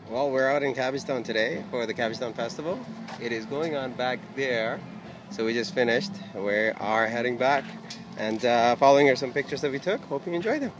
Well, we're out in Cabbagetown today for the Cabbagetown Festival. It is going on back there. So we just finished. We are heading back and following are some pictures that we took. Hope you enjoy them.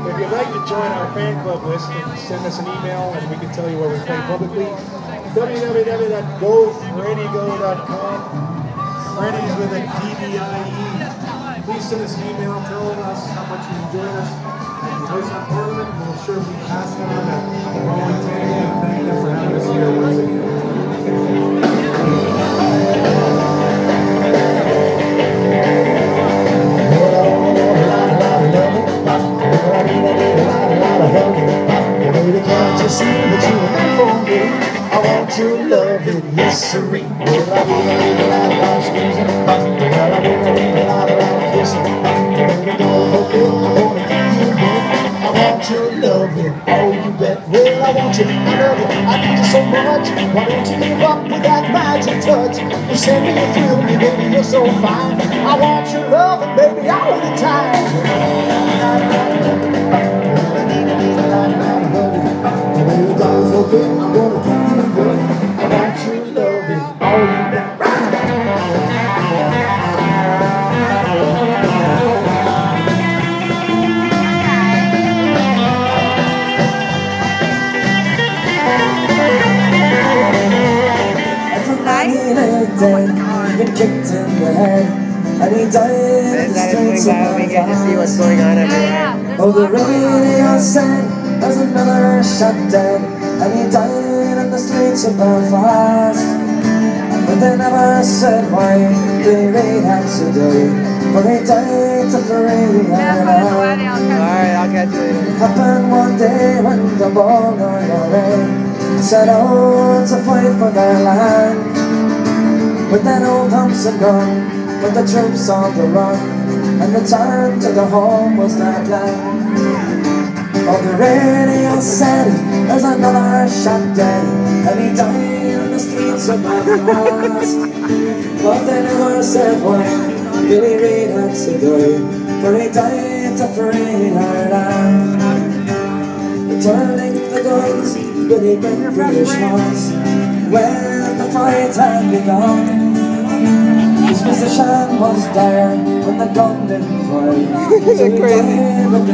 If you'd like to join our fan club list, send us an email and we can tell you where we play publicly. www.gofreddygo.com. Freddy's with a DDIE. Please send us an email telling us how much you enjoyed us. If you play some tournament, we'll sure be passing on that rolling table and thank them for having us here once again. I want your love it, yes sirree. Well, I need a lot of squeezing. Well, I need a lot of kissing. Okay, I'm gonna give you one. I want your love it, oh you bet. Well, I want you, I love you, I need you so much. Why don't you live up with that magic touch? You send me, you thrill me, baby, you're so fine. I want your love and baby all the time. Okay, I'm gonna give you good. I want your love and all you got. Been kicked in the head, and he died in the streets of my we get to see what's going on everywhere. Oh, the radio said there's another shot dead, and he died in the streets of Belfast. But they never said why they really had to die, but he died to free Alright, I'll catch you later. It happened one day when the ball set out to fight for their land. With that old Thompson gun, with the troops on the run, and return to the home was their plan. Oh, the radio said there's another shot dead, and he died in the streets of Belfast. But they never said why Billy Reid had to die, for he died to free Ireland. Returning the guns, Billy bent British horse, when the fight had begun. His position was dire when the gun didn't fire, so he died of the